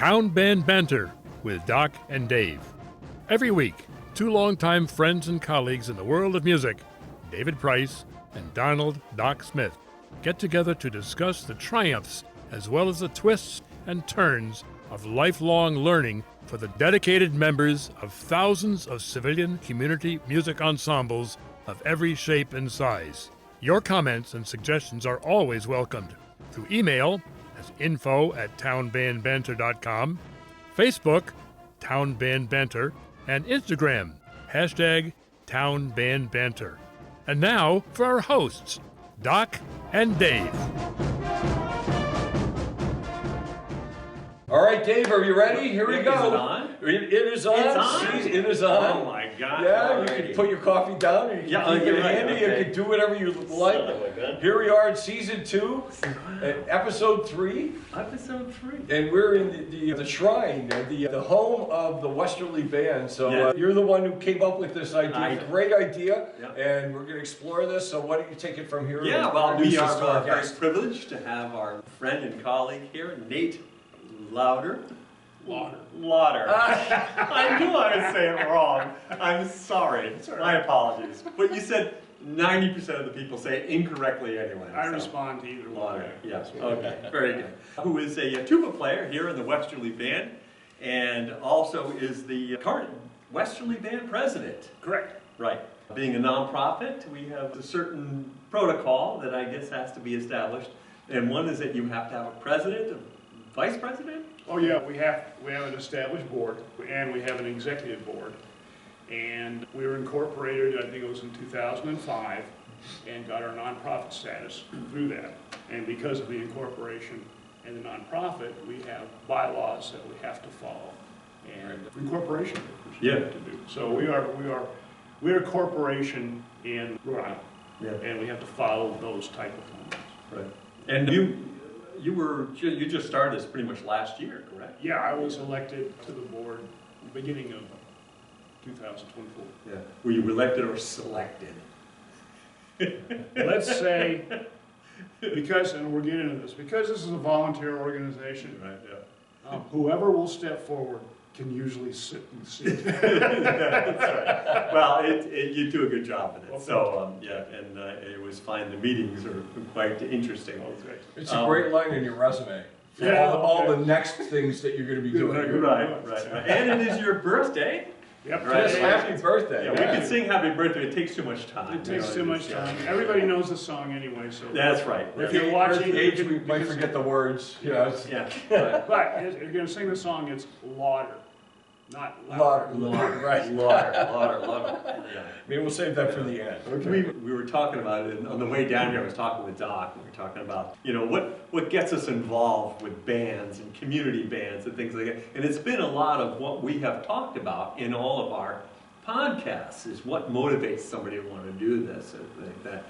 Town Band Banter with Doc and Dave. Every week, two longtime friends and colleagues in the world of music, David Price and Donald Doc Smith, get together to discuss the triumphs as well as the twists and turns of lifelong learning for the dedicated members of thousands of civilian community music ensembles of every shape and size. Your comments and suggestions are always welcomed through email as info@townbandbanter.com, Facebook, Town Band Banter, and Instagram, #TownBandBanter. And now for our hosts, Doc and Dave. All right, Dave, are you ready? Here we go. Is it on? It is on. It's on? It is on. Oh my God. Yeah, Alrighty. you can put your coffee down, or you can keep it handy, okay. you can do whatever you like. Here we are in season 2, episode 3. Episode 3. And we're in the shrine, the home of the Westerly Band. So Yeah. you're the one who came up with this idea. It's a great idea, Yeah. and we're going to explore this. So why don't you take it from here? Yeah, and well, introduce we us to are our very guest. privileged to have our friend and colleague here, Nate Lauder. Lauder. I knew I would say it wrong. I'm sorry. My apologies. But you said 90% of the people say it incorrectly anyway. I respond to either Lauder. one. Yes. Okay. Very good. Who is a tuba player here in the Westerly Band, and also is the current Westerly Band president. Correct. Right. Being a nonprofit, we have a certain protocol that I guess has to be established, and one is that you have to have a president, a vice president. Oh yeah, we have an established board and we have an executive board, and we were incorporated, I think it was in 2005, and got our nonprofit status through that. And because of the incorporation and the nonprofit, we have bylaws that we have to follow, and incorporation papers we have to do. So we're a corporation in Rhode Island, and we have to follow those type of laws. Right. And you just started this pretty much last year, correct? Yeah, I was elected to the board beginning of 2024. Yeah. Were you elected or selected? Let's say, because, and we're getting into this, because this is a volunteer organization, Right. Yeah. whoever will step forward can usually sit in the seat. That's right. Well, you do a good job in it. Well, So and it was fine. The meetings are quite interesting. It's a great line in your resume. For Yeah, all the next things that you're going to be doing. Right. And it is your birthday. Yep. Right. Yes, happy birthday. Yeah, we can sing happy birthday. It takes too much time. It takes too much time. Everybody knows the song anyway, so. That's right. If you're watching, Age, we might forget the words. Yeah. but if you're going to sing the song, it's Lauder, not Lauder. Right. Lauder. Yeah. Maybe we'll save that for the end. We were talking about it, and on the way down here I was talking with Doc, and we were talking about, what gets us involved with bands and community bands and things like that. And it's been a lot of what we have talked about in all of our podcasts, is what motivates somebody to want to do this and like that.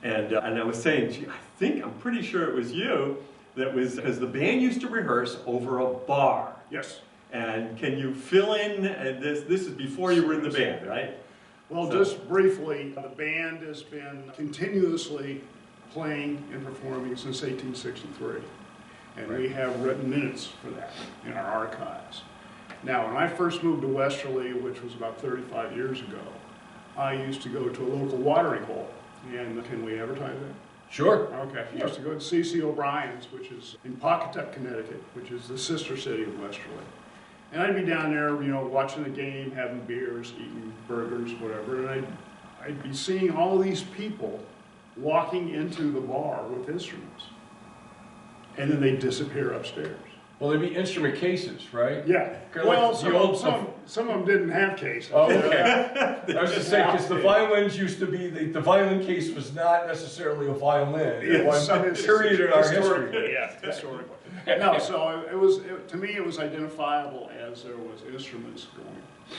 And I was saying, gee, I'm pretty sure it was you that was, because the band used to rehearse over a bar. Yes. And can you fill in, this is before you were in the band, right? Well, just briefly, the band has been continuously playing and performing since 1863. And we have written minutes for that in our archives. Now, when I first moved to Westerly, which was about 35 years ago, I used to go to a local watering hole. And can we advertise that? Sure. Okay. I used to go to C.C. O'Brien's, which is in Pawcatuck, Connecticut, which is the sister city of Westerly. And I'd be down there, watching the game, having beers, eating burgers, whatever, and I'd be seeing all these people walking into the bar with instruments. And then they'd disappear upstairs. Well, there'd be instrument cases, right? Yeah. Kinda Well, like the old stuff. some of them didn't have cases. Oh, okay. I was just saying, because the violins used to be, the violin case was not necessarily a violin. It was a period in our history. Yeah, historically. No, so to me, it was identifiable as there was instruments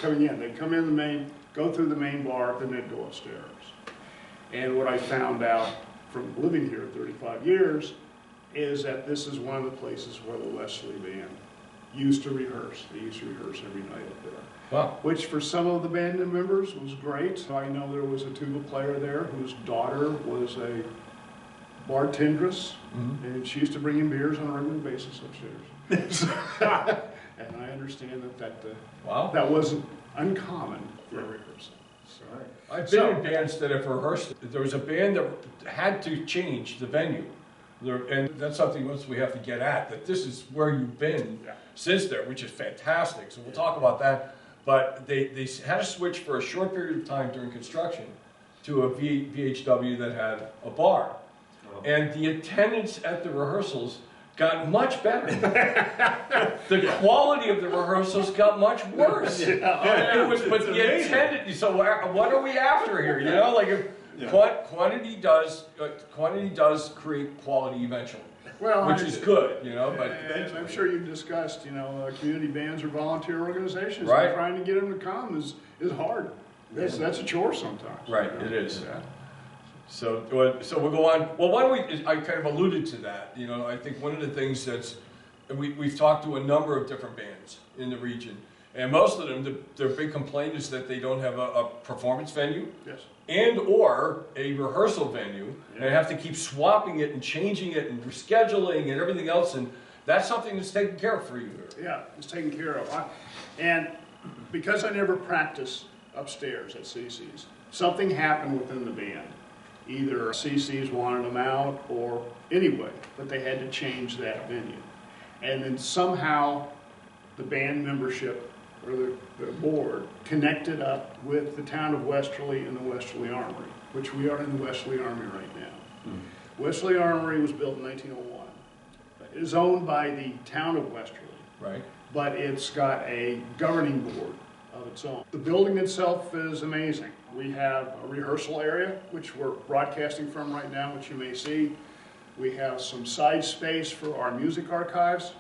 coming in. They'd come in go through the main bar, then they'd go upstairs. And what I found out from living here 35 years is that this is one of the places where the Westerly Band used to rehearse. They used to rehearse every night up there. Wow. Which for some of the band members was great. I know there was a tuba player there whose daughter was a bartendress, and she used to bring in beers on a regular basis upstairs. And I understand Wow. that wasn't uncommon for a rehearsal. So, I've been in bands that have rehearsed. There was a band that had to change the venue. And that's something else we have to get at, that this is where you've been since there, which is fantastic. So we'll talk about that. But they had to switch for a short period of time during construction to a VHW that had a bar. And the attendance at the rehearsals got much better. The quality of the rehearsals got much worse. But the attendance, so what are we after here? You know, like if quantity does create quality eventually. Well, which is good, you know, but and I'm sure you've discussed, you know, community bands or volunteer organizations. Right. And trying to get them to come is hard. That's a chore sometimes. Right, it is. Yeah. So we'll go on. Well, why don't we? I kind of alluded to that. You know, I think one of the things that's we've talked to a number of different bands in the region, and most of them, their big complaint is that they don't have a performance venue. Yes. And or a rehearsal venue, and they have to keep swapping it and changing it and rescheduling and everything else, and that's something that's taken care of for you. Yeah, it's taken care of. And because I never practiced upstairs at CC's, something happened within the band. Either CC's wanted them out or anyway, but they had to change that venue. And then somehow the band membership or the board connected up with the town of Westerly and the Westerly Armory, which we are in the Westerly Armory right now. Westerly Armory was built in 1901. It is owned by the town of Westerly, Right. but it's got a governing board of its own. The building itself is amazing. We have a rehearsal area, which we're broadcasting from right now, which you may see. We have some side space for our music archives,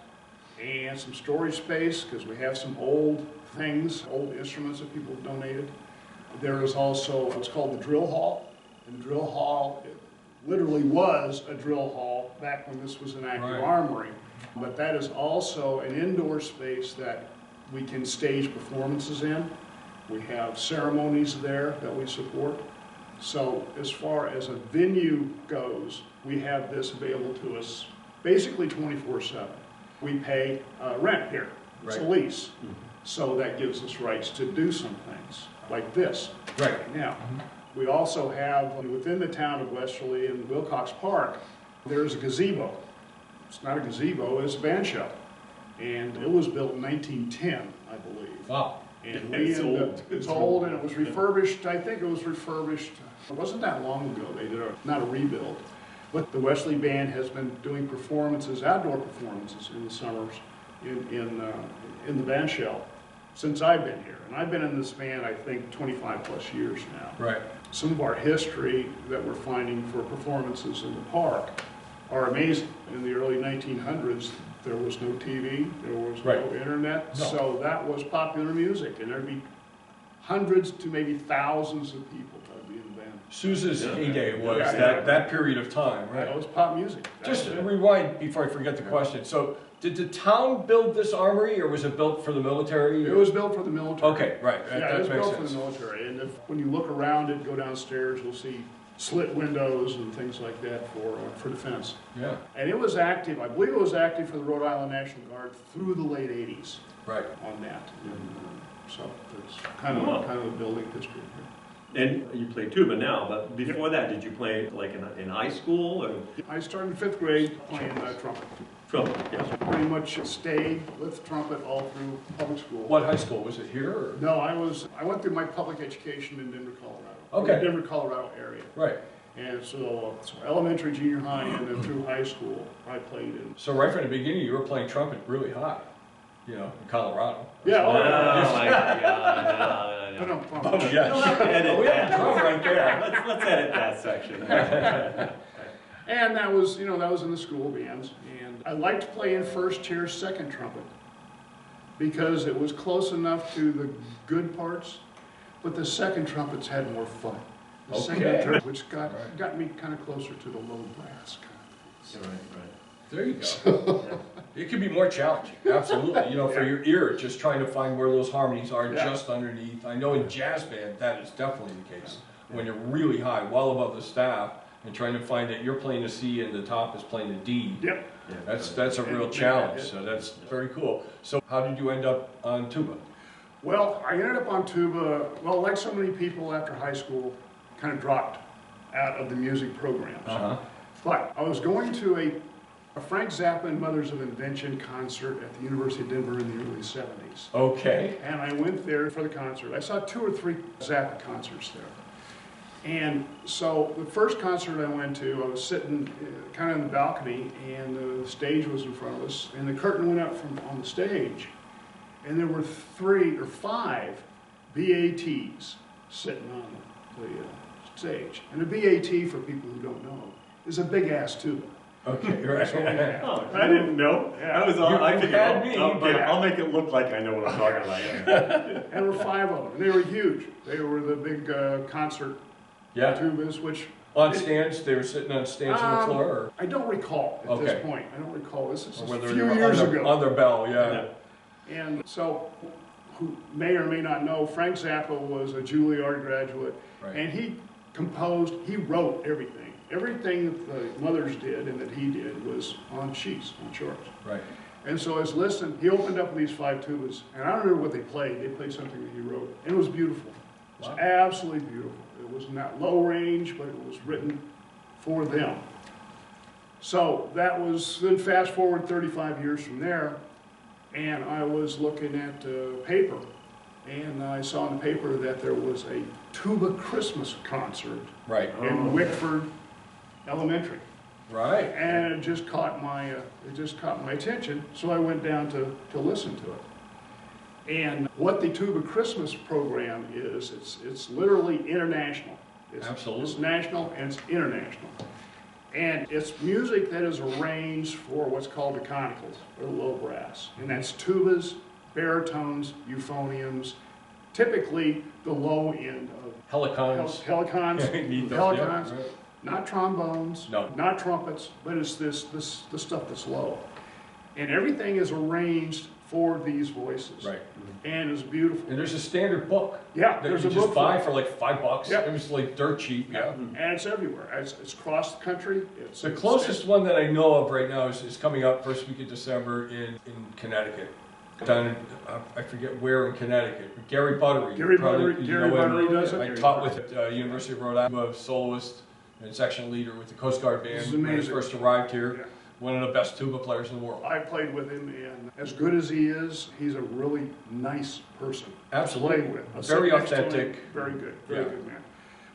and some storage space because we have some old things, old instruments that people have donated. There is also what's called the drill hall. And the drill hall literally was a drill hall back when this was an active armory. But that is also an indoor space that we can stage performances in. We have ceremonies there that we support. So as far as a venue goes, we have this available to us basically 24/7. We pay rent here. It's a lease. So that gives us rights to do some things like this right now. We also have, within the town of Westerly in Wilcox Park, there's a gazebo. It's not a gazebo, it's a band shell. And it was built in 1910, I believe. Wow. And it's old and it was refurbished. I think it was refurbished. It wasn't that long ago. They did not a rebuild. But the Westerly Band has been doing performances, outdoor performances in the summers in the band shell since I've been here. And I've been in this band, I think, 25 plus years now. Right. Some of our history that we're finding for performances in the park are amazing. In the early 1900s, there was no TV, there was no internet, so that was popular music, and there'd be hundreds to maybe thousands of people that would be in the band. Sousa's heyday was that period of time, right? That was pop music. Just rewind before I forget the question. So, did the town build this armory, or was it built for the military? It was built for the military. Okay, right. Yeah, it was built for the military, and when you look around it, go downstairs, you'll see slit windows and things like that for defense. Yeah. And it was active, I believe it was active for the Rhode Island National Guard through the late 80s. Right. On that. So it's kind of a building history here. And you play tuba now, but before that, did you play like in high school? Or? I started in 5th grade playing trumpet. Trumpet, yes. Pretty much stayed with trumpet all through public school. What high school? Was it here? Or? No, I went through my public education in Denver, Colorado. Okay. Denver, Colorado area. Right. And so elementary, junior high, and then through high school, I played in. So right from the beginning, you were playing trumpet really high, you know, in Colorado. Yeah. Oh my God. No. Oh, yes. Edit We have a drum right there. Let's edit that section. And that was in the school bands. And I liked playing first chair, second trumpet because it was close enough to the good parts, but the second trumpets had more fun. The second trumpet, which got me kind of closer to the low brass kind of. Right. There you go. It could be more challenging, absolutely. You know, for your ear, just trying to find where those harmonies are just underneath. I know in jazz band, that is definitely the case. When you're really high, well above the staff, and trying to find that you're playing a C and the top is playing a D. Yep. That's a real challenge, so that's very cool. So how did you end up on tuba? Well, I ended up on tuba, well, like so many people after high school, kind of dropped out of the music programs. But I was going to a Frank Zappa and Mothers of Invention concert at the University of Denver in the early 70s. Okay. And I went there for the concert. I saw 2 or 3 Zappa concerts there. And so the first concert I went to, I was sitting kind of in the balcony, and the stage was in front of us, and the curtain went up from on the stage, and there were 3 or 5 BATs sitting on the stage. And a BAT, for people who don't know, is a big-ass tuba. Okay, right. Oh, I didn't know. Yeah. That was all. I figured, had me, I'll make it look like I know what I'm talking about. And there were 5 of them, and they were huge. They were the big concert tubas, which... On stands? They were sitting on stands on the floor? Or? I don't recall at this point. I don't recall. This is a few They were years ago. on their bell, And so, who may or may not know, Frank Zappa was a Juilliard graduate, and he wrote everything. Everything that the Mothers did and that he did was on sheets, on charts. Right. And so I was listening, he opened up with these 5 tubas, and I don't remember what they played. They played something that he wrote, and it was beautiful. It was absolutely beautiful. It was not low range, but it was written for them. So that was, then fast forward 35 years from there, and I was looking at paper, and I saw in the paper that there was a tuba Christmas concert in Wickford Elementary. Right. And it just caught my attention, so I went down to listen to it. And what the Tuba Christmas program is, it's literally international. Absolutely. It's national and it's international. And it's music that is arranged for what's called the conicals, or the low brass. And that's tubas, baritones, euphoniums, typically the low end of Helicons. Helicons, Right. not trombones, not trumpets, but it's the stuff that's low. And everything is arranged for these voices. Right. And it's beautiful. And there's a standard book. Yeah, that there's you a just book buy for like $5. Yep. It was like dirt cheap. Yeah. And it's everywhere. It's across the country. The closest one that I know of right now is coming up first week of December in Connecticut. Down in, I forget where in Connecticut. Gary Buttery. Gary Buttery does it. I taught with University of Rhode Island, a soloist and section leader with the Coast Guard Band when I first arrived here. Yeah. One of the best tuba players in the world. I played with him, and as good as he is, he's a really nice person. Absolutely. To play with. Very authentic. Very good. Very good man.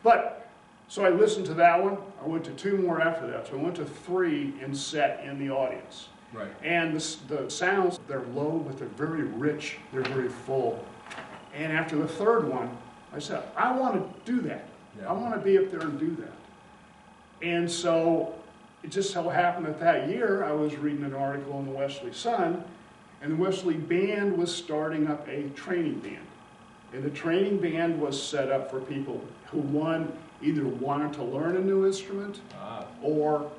But, so I listened to that one. I went to 2 more after that. So I went to 3 and sat in the audience. Right. And the sounds, they're low, but they're very rich. They're very full. And after the 3rd one, I said, I want to do that. Yeah. I want to be up there and do that. And so it just so happened that year I was reading an article in the Westerly Sun, and the Westerly Band was starting up a training band. And the training band was set up for people who either wanted to learn a new instrument or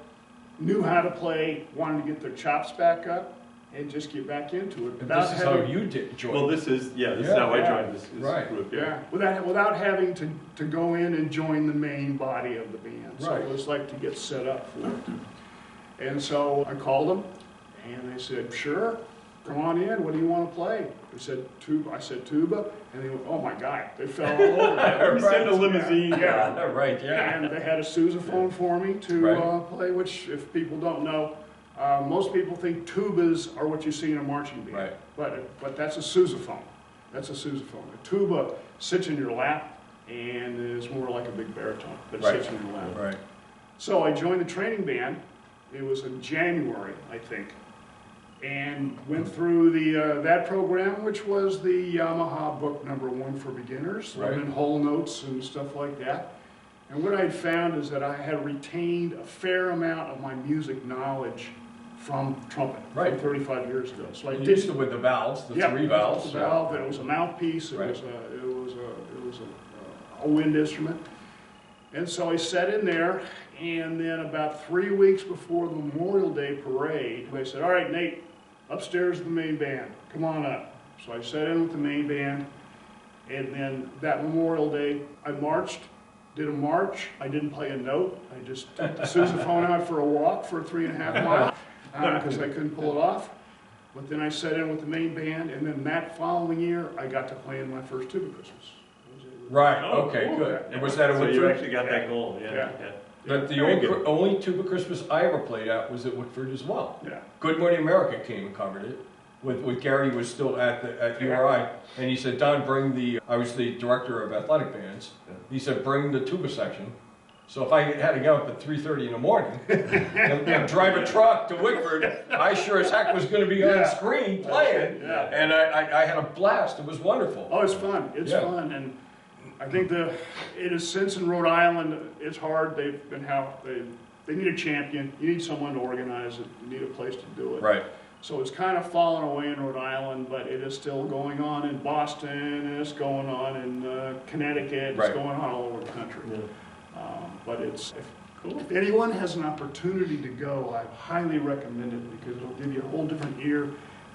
knew how to play, wanted to get their chops back up and just get back into it. And this is how you joined. Well, this is how I joined this group. Yeah, without having to go in and join the main body of the band. So it was like to get set up for it. And so I called them, and they said, sure, come on in, what do you want to play? They said, tuba. I said, tuba, and they went, oh my God, they fell all over. We sent a limousine. And they had a sousaphone for me to play, which if people don't know, most people think tubas are what you see in a marching band, but that's a sousaphone. That's a sousaphone. A tuba sits in your lap and is more like a big baritone, but it sits in your lap. Right. So I joined the training band. It was in January, I think, and went through that program, which was the Yamaha book #1 for beginners, learning whole notes and stuff like that. And what I had found is that I had retained a fair amount of my music knowledge from trumpet from 35 years ago. So I did used to with the valves, the 3 valves. The valve, and it was a mouthpiece. It was a wind instrument. And so I sat in there, and then about 3 weeks before the Memorial Day parade, they said, all right, Nate, upstairs is the main band. Come on up. So I sat in with the main band, and then that Memorial Day, I marched. Did a march. I didn't play a note. I just took the sousaphone out for a walk for 3.5 miles. because I couldn't pull it off. But then I set in with the main band, and then that following year, I got to play in my first tuba Christmas. Right, Oh, okay, cool. good. And was that a So you Whitford? actually got that goal, yeah. Yeah. But the only tuba Christmas I ever played at was at Whitford as well. Yeah. Good Morning America came and covered it. With Gary was still at URI, and he said, Don, I was the director of athletic bands. He said, bring the tuba section. So if I had to get up at 3:30 in the morning and drive a truck to Whitford, I sure as heck was going to be on screen playing. Yeah. And I had a blast. It was wonderful. Oh, it's fun. It's fun, and I think it is since in Rhode Island, it's hard. They need a champion. You need someone to organize it. You need a place to do it. Right. So it's kind of fallen away in Rhode Island, but it is still going on in Boston, and it's going on in Connecticut. Right. It's going on all over the country. Yeah. But if anyone has an opportunity to go, I highly recommend it because it'll give you a whole different ear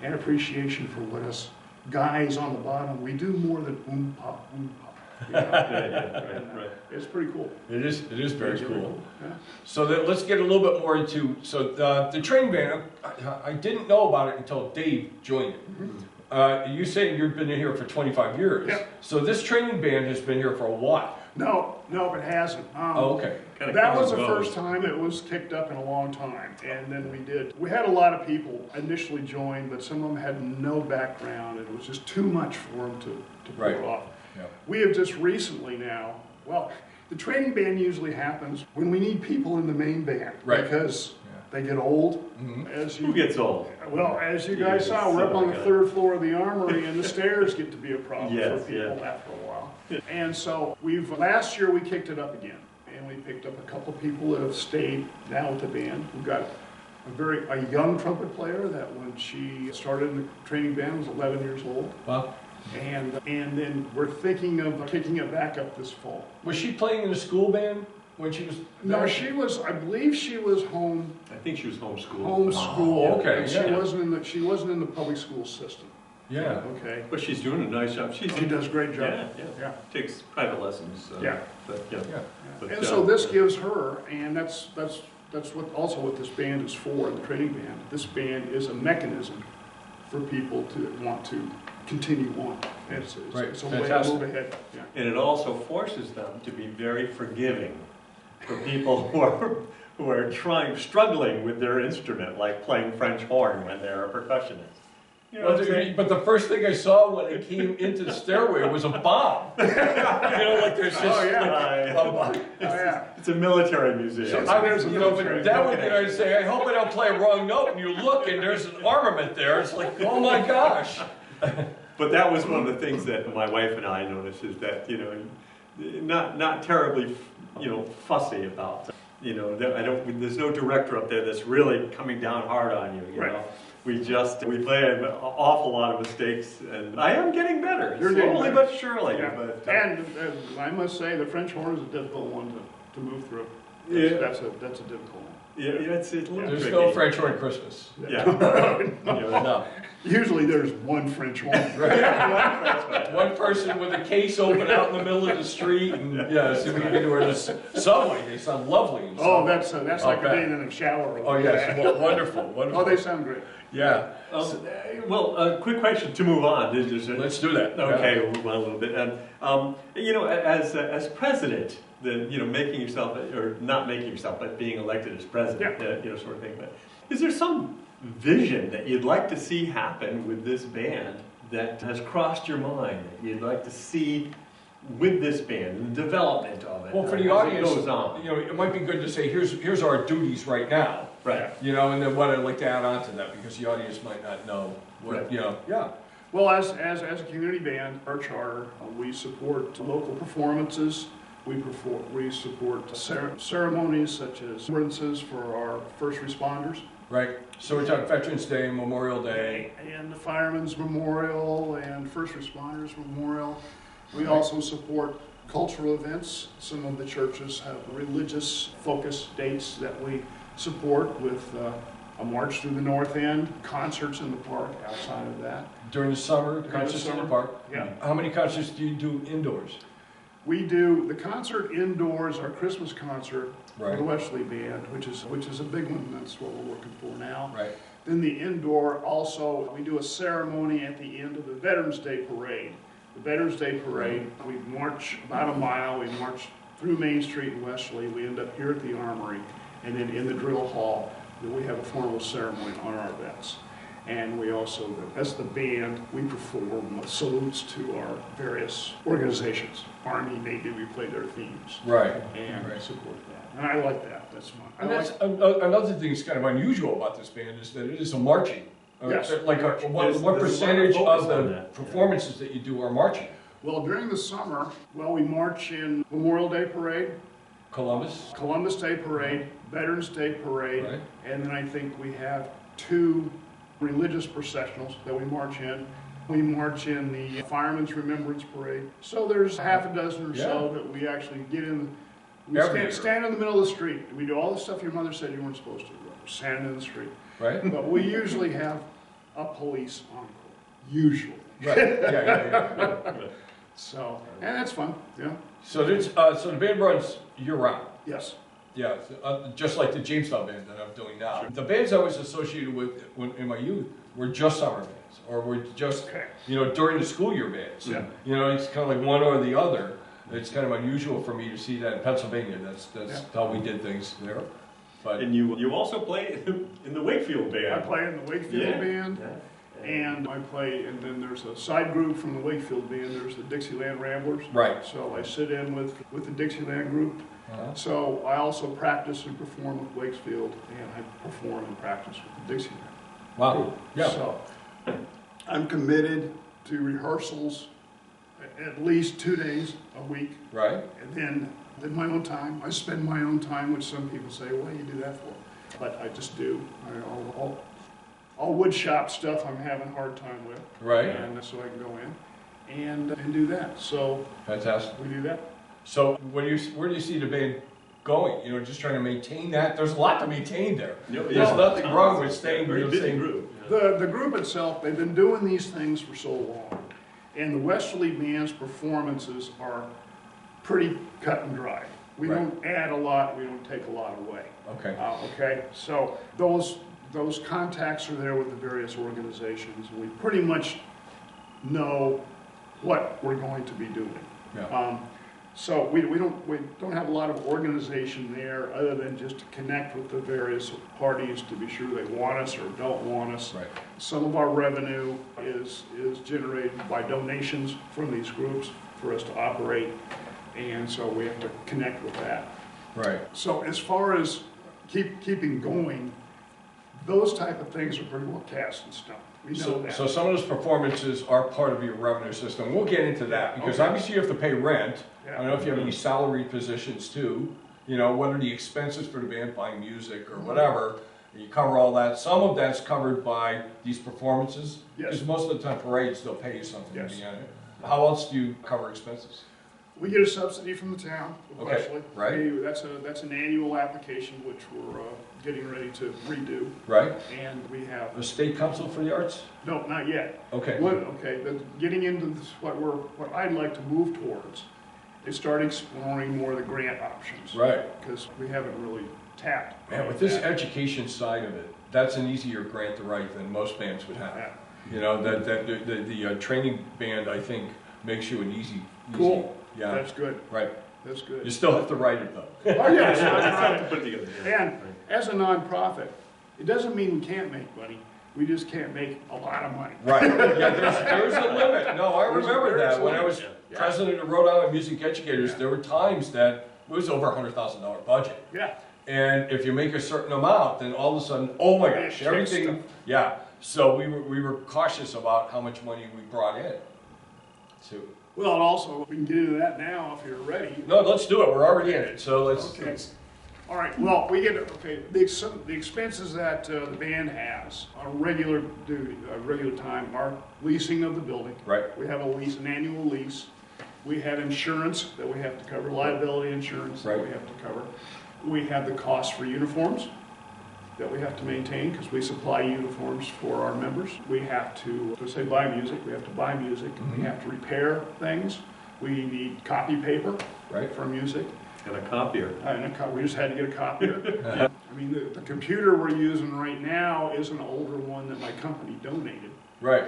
and appreciation for what us guys on the bottom, we do more than pop, pop. You know? Right. It's pretty cool. It is very It's really cool. Yeah. So let's get a little bit more into, the training band, I didn't know about it until Dave joined it. You say you've been in here for 25 years. Yeah. So this training band has been here for a while. No, it hasn't. Okay. Kinda That comes was the and goes. first time it was kicked up in a long time, and then we had a lot of people initially join, but some of them had no background, and it was just too much for them to pull Right. it off. Yeah. We have just recently now, well, the training band usually happens when we need people in the main band, Right. because they get old. Mhm. As Who you gets old? Well, as you guys saw, we're up on the third floor of the armory, and the stairs get to be a problem Yes, for people yeah. after a while. And so last year we kicked it up again, and we picked up a couple of people that have stayed now with the band. We've got a young trumpet player that when she started in the training band was 11 years old, Well, and then we're thinking of kicking it back up this fall. was she playing in the school band when she was? No, I believe she was home. I think she was homeschooled. Homeschool. Oh, okay, And yeah. she wasn't in the public school system. Yeah. Okay. But she's doing a nice job. She does a great job. Yeah. Takes private lessons. Yeah. But, yeah. Yeah. But, And so this gives her, and that's what this band is for, the training band. This band is a mechanism for people to want to continue on. It's a way to Fantastic. move ahead. Yeah. And it also forces them to be very forgiving for people who are struggling with their instrument, like playing French horn when they're a percussionist. You know what I'm saying? But the first thing I saw when it came into the stairway was a bomb. Like there's just Oh, yeah. like, Oh, yeah. It's a military museum. but that would, I say, I hope I don't play a wrong note, and you look and there's an armament there. It's like, oh my gosh. But that was one of the things that my wife and I noticed is that, not terribly, fussy about, there's no director up there that's really coming down hard on you, you Right. know. We play an awful lot of mistakes, and I am getting better, You're getting slowly better. but surely. Yeah. But, And I must say, the French horn is a difficult one to move through. That's a difficult one. yeah, it's a little There's tricky. no French horn Christmas. Yeah. No. Usually there's one French horn. One person with a case open out in the middle of the street, and see if we can get to where this subway. They sound lovely. in Oh, subway. that's Oh, like bad. being in a shower. Oh yes, wonderful. Oh, they sound great. Yeah. Well, quick question to move on. Let's do that. Okay, we'll move on a little bit. As president, making yourself or not making yourself, but being elected as president, sort of thing. But is there some vision that you'd like to see happen with this band that has crossed your mind that you'd like to see with this band and the development of it? Well, for the as audience, it goes on. it might be good to say here's our duties right now. Right. And then what I'd like to add on to that because the audience might not know what. Right. Yeah. Well, as a community band, our charter, we support local performances. We support ceremonies such as remembrances for our first responders. Right. So we're talking Veterans Day, Memorial Day. And the Firemen's Memorial and First Responders Memorial. We also support cultural events. Some of the churches have religious focus dates that we support with a march through the north end, concerts in the park outside of that. During the summer, the concerts in the summer. park. Yeah. How many concerts do you do indoors? We do the concert indoors, our Christmas concert for Right. the Westerly Band, which is a big one. That's what we're working for now. Right. Then the indoor, also, we do a ceremony at the end of the Veterans Day Parade. The Veterans Day Parade, we march about a mile, we march through Main Street in Westerly, we end up here at the Armory, and then in the drill hall, we have a formal ceremony on our vets. And we also, as the band, we perform salutes to our various organizations. Army, Navy, we play their themes. Right. And Right. support that. And I like that, that's fun. And that's another thing that's kind of unusual about this band is that it is a marching. Yes. Like what There's a lot of percentage focus of on the that. performances that you do are marching? Well, during the summer, we march in Memorial Day Parade, Columbus? Columbus Day Parade, Veterans Day Parade, Right. and then I think we have 2 religious processionals that we march in. We march in the Firemen's Remembrance Parade. So there's half a dozen or so that we actually get in. We Every year. stand in the middle of the street. We do all the stuff your mother said you weren't supposed to do. We're standing in the street. Right? But we usually have a police encore. Usually. Right. Yeah. So, and that's fun, yeah. So the band runs year round. Yes. Yeah, just like the Jamestown band that I'm doing now. The bands I was associated with in my youth were just summer bands, or were just, Okay. during the school year bands. Yeah. It's kind of like one or the other. It's kind of unusual for me to see that in Pennsylvania. That's how we did things there. But And you also play in the Wakefield I band. play in the Wakefield Band. Yeah. And I play, and then there's a side group from the Wakefield Band, there's the Dixieland Ramblers. Right. So I sit in with the Dixieland group. So I also practice and perform with Wakefield, and I perform and practice with the Dixieland. Wow. Yeah. So I'm committed to rehearsals at least 2 days a week, Right. and then my own time. I spend my own time, which some people say, what do you do that for? But I just do. All wood shop stuff I'm having a hard time with. Right. And so I can go in and do that. So Fantastic. we do that. So where do you see the band going? Just trying to maintain that. There's a lot to maintain there. Yep, There's yeah. nothing wrong with staying Very the busy same group. The group itself, they've been doing these things for so long. And the Westerly Band's performances are pretty cut and dry. We Right. don't add a lot, we don't take a lot away. Okay. Okay, so those contacts are there with the various organizations, and we pretty much know what we're going to be doing. Yeah. So we don't have a lot of organization there, other than just to connect with the various parties to be sure they want us or don't want us. Right. Some of our revenue is generated by donations from these groups for us to operate, and so we have to connect with that. Right. So as far as keeping going, those type of things are pretty well cast in stone. We know that. So some of those performances are part of your revenue system. We'll get into that because Okay. obviously you have to pay rent. Yeah. I don't know if you have any salaried positions too. What are the expenses for the band, buying music or whatever? You cover all that. Some of that's covered by these performances. Yes. Because most of the time parades, they'll pay you something Yes. to be on it. How else do you cover expenses? We get a subsidy from the town of Okay, Westerly. right. That's an annual application which we're getting ready to redo, Right? and we have, A state council for the arts? no, not yet. Okay. But getting into this, what I'd like to move towards is start exploring more of the grant options. Right. Because we haven't really tapped. Man, with this that. education side of it, that's an easier grant to write than most bands would have. Yeah. The training band, I think, makes you an easy. Cool. Yeah. That's good, Right. that's good. You still have to write it though. Oh, yes, Yeah, that's that's right. how to put it together. Yeah. And as a nonprofit, it doesn't mean we can't make money, we just can't make a lot of money. Right. Yeah, there's a limit. No, I remember that. When I was Yeah. president of Rhode Island Music Educators, there were times that it was over $100,000 budget. Yeah, And if you make a certain amount, then all of a sudden, oh my gosh, Shit everything. stuff. Yeah. So we were cautious about how much money we brought in. So, well, and also, we can get into that now if you're ready. no, let's do it. We're already in it. So Okay. let's All right, well, we get, okay, the expenses that the band has on regular duty, regular time, are leasing of the building. right. We have a lease, an annual lease. We have insurance that we have to cover, liability insurance that we Right. have to cover. We have the cost for uniforms that we have to maintain, because we supply uniforms for our members. We have to say buy music, we have to buy music. We have to repair things. We need copy paper Right. for music. And a copier. We just had to get a copier. I mean, the computer we're using right now is an older one that my company donated. Right.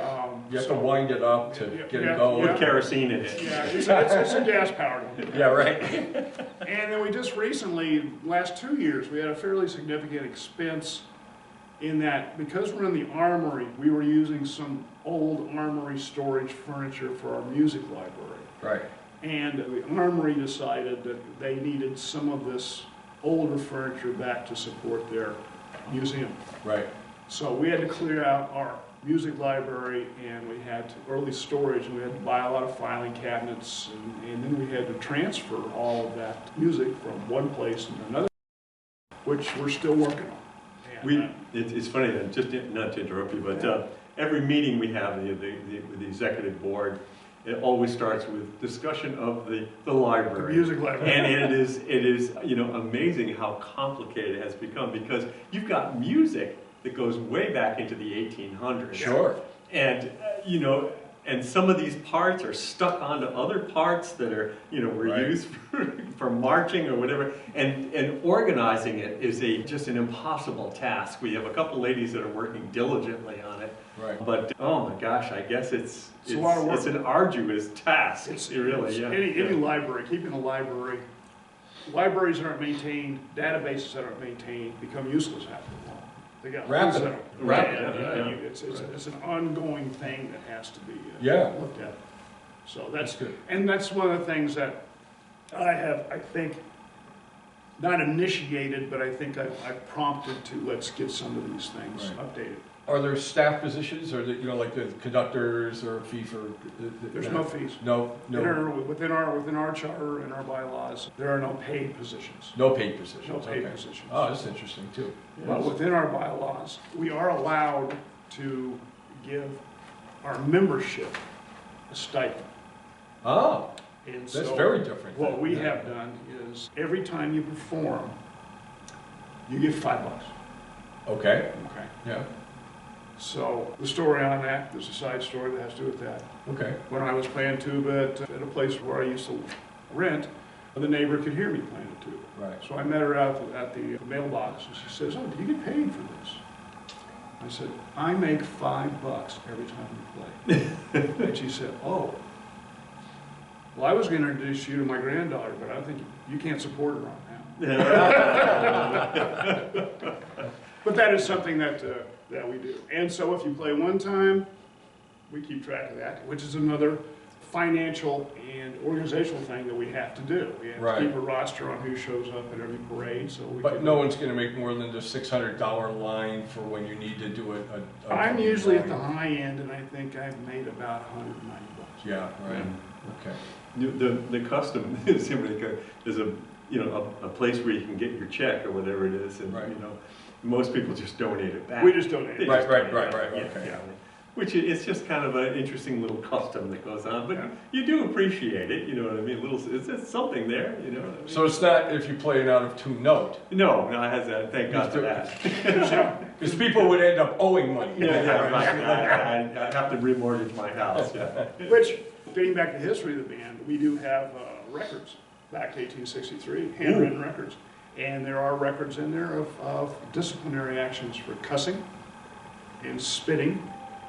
You have to So- wind it up to Yeah, get yeah, it going. With kerosene in it. Yeah, it's a gas powered one. Yeah, right. And then we just recently, last 2 years, we had a fairly significant expense in that because we're in the armory, we were using some old armory storage furniture for our music library. Right. And the armory decided that they needed some of this older furniture back to support their museum. Right. So we had to clear out our music library and we had to, or at least storage, and we had to buy a lot of filing cabinets and then we had to transfer all of that music from one place to another, which we're still working on. And, It's funny, that just not to interrupt you, but every meeting we have with the executive board, it always starts with discussion of the library. The music library. And it is amazing how complicated it has become because you've got music that goes way back into the 1800s. Sure. And and some of these parts are stuck onto other parts that are were Right. used for marching or whatever. And organizing it is just an impossible task. We have a couple ladies that are working diligently on it. Right. But oh my gosh, I guess it's a lot of work. It's an arduous task. Any library, keeping a library, libraries that aren't maintained, databases that aren't maintained become useless after a while. They got holes in them. Rapid, And yeah. it's an ongoing thing that has to be Yeah. looked at. So that's good. And that's one of the things that I think, not initiated, but I think I've prompted to let's get some of these things Right. updated. Are there staff positions, or like the conductors, or a fee for? There's no fees. No. Within our charter and our bylaws, there are no paid positions. No paid positions. No paid okay. positions. Oh, that's interesting too. But within our bylaws, we are allowed to give our membership a stipend. Oh, And that's so very different. what we Yeah. have done is every time you perform, you get $5. Okay. Okay. Yeah. So the story on that, there's a side story that has to do with that. Okay. When I was playing tuba at a place where I used to rent, the neighbor could hear me playing the tuba. Right. So I met her out at the mailbox and she says, "Oh, do you get paid for this?" I said, "I make $5 every time you play." And she said, "Oh, well, I was going to introduce you to my granddaughter, but I think you can't support her on that." But that is something that we do. And so if you play one time, we keep track of that, which is another financial and organizational thing that we have to do. We have Right. to keep a roster on who shows up at every parade, so we But can. no one's going to make more than the $600 line for when you need to do a I'm usually at the high end, and I think I've made about $190. Yeah. Right. Okay. The custom is there's a place where you can get your check or whatever it is, and Right. most people just donate it back. We just donate. They Right, just right, donate right, it. right, Yeah, okay. yeah. Which it's just kind of an interesting little custom that goes on, but Yeah. you do appreciate it. You know what I mean? It's something there. You know. What I mean? So it's not if you play it out of tune note, No, it has that. Thank God for that. because people would end up owing money. Yeah, right. I have to remortgage my house. Yeah. Which, getting back to the history of the band, we do have records back to 1863, handwritten records. And there are records in there of disciplinary actions for cussing and spitting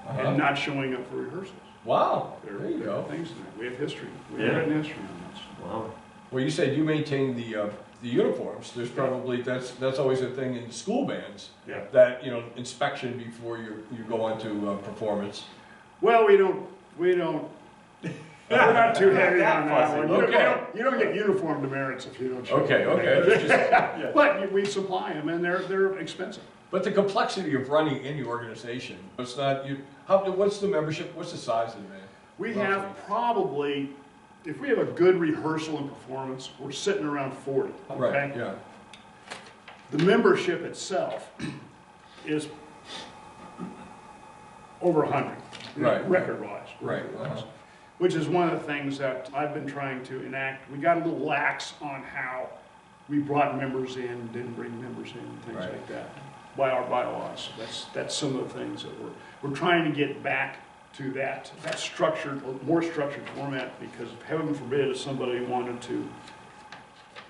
and not showing up for rehearsals. Wow. There There you are go. things in there. We have history. We Yeah. have written history on this. Wow. Well, you said you maintain the uniforms. There's probably that's always a thing in school bands. Yeah. That inspection before you go on to performance. Well, we don't, we're not too heavy on that one. Okay. You don't get uniform demerits if you don't show up. Okay. It's just- But we supply them and they're expensive. but the complexity of running any organization, it's not you. What's the membership? What's the size of the band? We Roughly. have probably, if we have a good rehearsal and performance, we're sitting around 40. Right. Okay? Yeah. The membership itself is over 100, Right. record-wise. Right. record-wise. Which is one of the things that I've been trying to enact. We got a little lax on how we brought members in, didn't bring members in, and things Right. like that, by our bylaws. That's some of the things that we're trying to get back to that structured, more structured format, because heaven forbid if somebody wanted to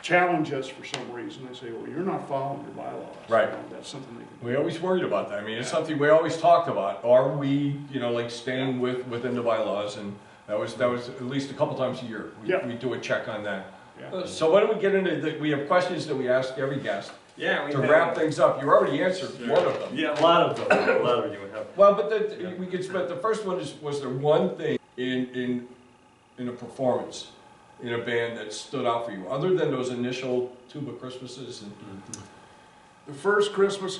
challenge us for some reason, they say, well, you're not following your bylaws. Right. You know, that's something they can. We always worried about that. I mean, it's Yeah. something we always talked about. Are we, like staying within the bylaws? And that was at least a couple times a year. We do a check on that. Yeah. So why don't we get into we have questions that we ask every guest Yeah, to wrap things up. You already answered one of them. Yeah, a lot of them. A lot of you would have. Well, but we could spend, the first one is, was there one thing in a performance in a band that stood out for you, other than those initial tuba Christmases? And, The first Christmas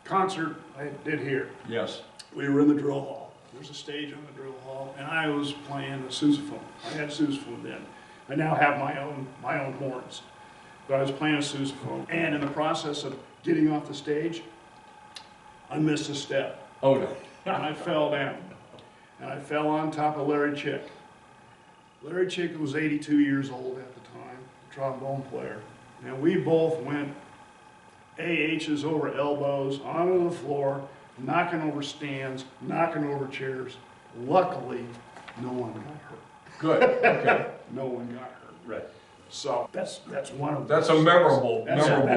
concert I did here, yes. we were in the drill hall. There's a stage on the drill hall, and I was playing a sousaphone. I had sousaphone then. I now have my own horns, but I was playing a sousaphone. And in the process of getting off the stage, I missed a step, Oh, no. and I fell down. And I fell on top of Larry Chick. Larry Chick was 82 years old at the time, trombone player. And we both went AHs over elbows, onto the floor, knocking over stands, knocking over chairs. Luckily, no one got hurt. Good, okay. No one got hurt. Right. So that's one of That's a those. memorable moment.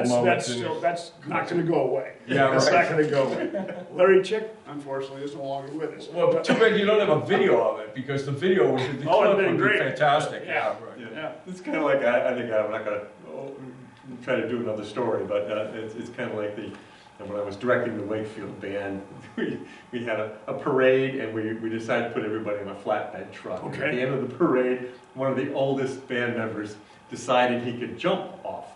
That's not going to go away. Yeah, That's right. not going to go away. Larry Chick, unfortunately, is no longer with us. Well, but too bad you don't have a video of it, because the video would, the Oh, it'd clip been would be great. fantastic. Yeah. Right. Yeah. It's kind of like, I think I'm not going to try to do another story, but it's kind of like when I was directing the Wakefield band, we had a parade, and we decided to put everybody in a flatbed truck. And Okay. at the end of the parade, one of the oldest band members decided he could jump off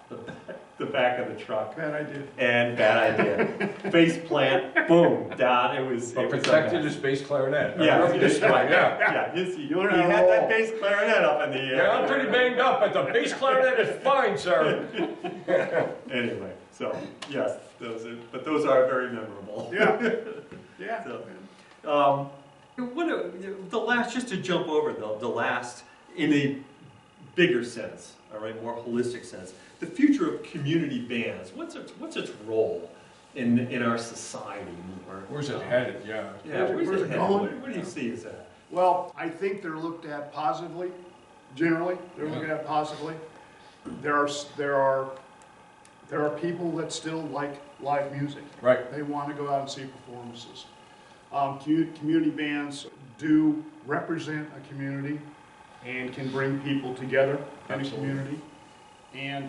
the back of the truck. Bad idea. And bad idea. Face plant, boom, down. It was But a protected mess. his bass clarinet. I Yeah, remember this one, yeah. Yeah, he You're had in a that roll. bass clarinet up in the air. Yeah, I'm pretty banged up, but the bass clarinet is fine, sir. Anyway, so yes, but those are very memorable. Yeah. Yeah. So, the last, just to jump over the last, in a bigger sense, all right, more holistic sense, the future of community bands. What's its role in our society more? Where's it headed? Yeah. Yeah, where's Where's it it headed? going? What do you see as that? Well, I think they're looked at positively, generally. They're looked at positively. There are people that still like live music. Right. They want to go out and see performances. Community bands do represent a community and can bring people together in a community.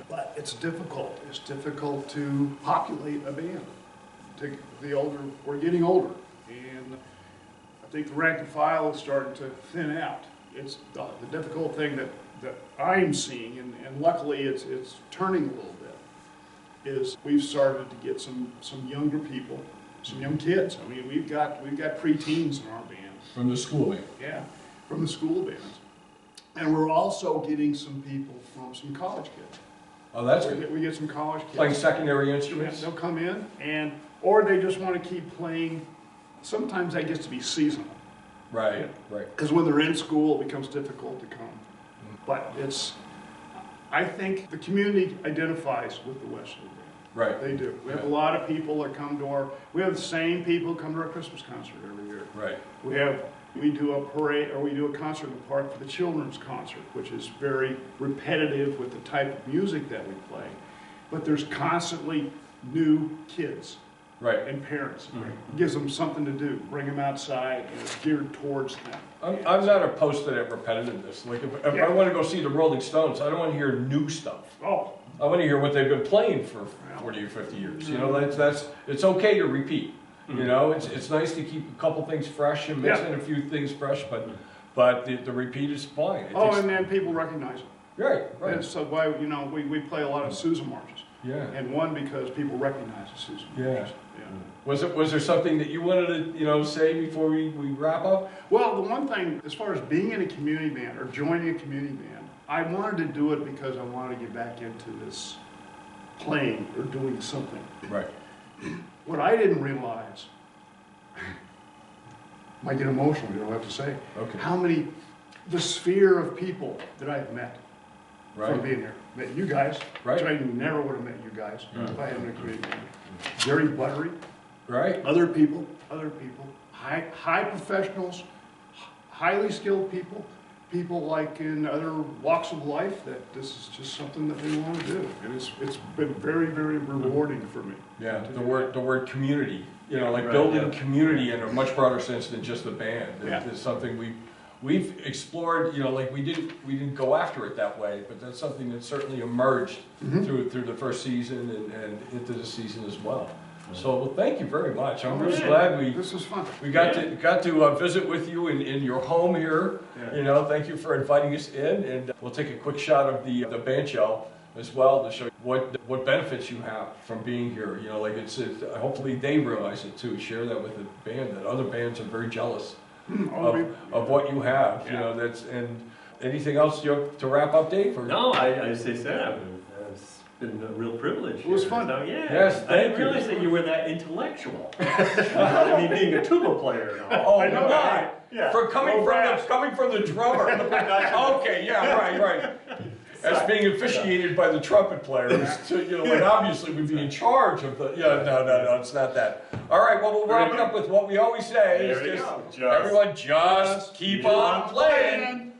But it's difficult. It's difficult to populate a band. We're getting older, and I think the rank and file is starting to thin out. It's the difficult thing that I'm seeing, and luckily it's turning a little bit, is we've started to get some younger people, some young kids. I mean, we've got preteens in our band. From the school band. Yeah, from the school bands. And we're also getting some people from some college kids. Oh, that's good. We get some college kids. Playing secondary Yeah, instruments? they'll come in, or they just want to keep playing. Sometimes that gets to be seasonal. Right, right. Because when they're in school, it becomes difficult to come. But I think the community identifies with the Westerly Band. Right. They do. We have a lot of people that come to we have the same people come to our Christmas concert every year. Right. We do a parade, or we do a concert in the park for the children's concert, which is very repetitive with the type of music that we play. But there's constantly new kids Right. and parents. It gives them something to do, bring them outside, and it's geared towards them. I'm not opposed to that repetitiveness. Like if I want to go see the Rolling Stones, I don't want to hear new stuff. Oh, I want to hear what they've been playing for 40 or 50 years. You know, that's it's okay to repeat. You know, it's nice to keep a couple things fresh and mix in a few things fresh, but the repeat is fine. and then people recognize it. Right, right. And so why, we play a lot of Susan marches. Yeah. And one, because people recognize the Susan marches. Yeah. Was there something that you wanted to say before we wrap up? Well, the one thing, as far as being in a community band or joining a community band, I wanted to do it because I wanted to get back into this playing or doing something. Right. What I didn't realize, might get emotional, you don't have to say, Okay. the sphere of people that I've met from Right. being here. Met you guys, Right. which I never would have met you guys Yeah. if I hadn't been a community band. Jerry Buttery, Right. other people, high professionals, highly skilled people, people like in other walks of life, that this is just something that they want to do. And it's been very, very rewarding for me. Yeah, the word community, you know, like Right, building yeah. community in a much broader sense than just the band. Yeah. It's something we've explored, you know, like we didn't go after it that way, but that's something that certainly emerged through the first season and into the season as well. So, well, thank you very much. I'm really glad This was fun. we got to visit with you in your home here. Yeah. You know, thank you for inviting us in, and we'll take a quick shot of the band shell as well to show what benefits you have from being here. You know, like it's hopefully they realize it too. Share that with the band, that other bands are very jealous of what you have. You Yeah. know, and anything else to wrap up, Dave? Or? No, as I said, it's been a real privilege. It was here. fun. So, yeah. Yes, I thank didn't you. realize that you were that intellectual. I mean, being a tuba player and all. Oh, I know God. Yeah. For coming from the drummer. Okay, yeah, right. As being officiated by the trumpet player, you know, like obviously we'd be in charge of the. Yeah, no, it's not that. All right, well, we'll wrap it up with what we always say. There we Is go. just, everyone just keep on playing.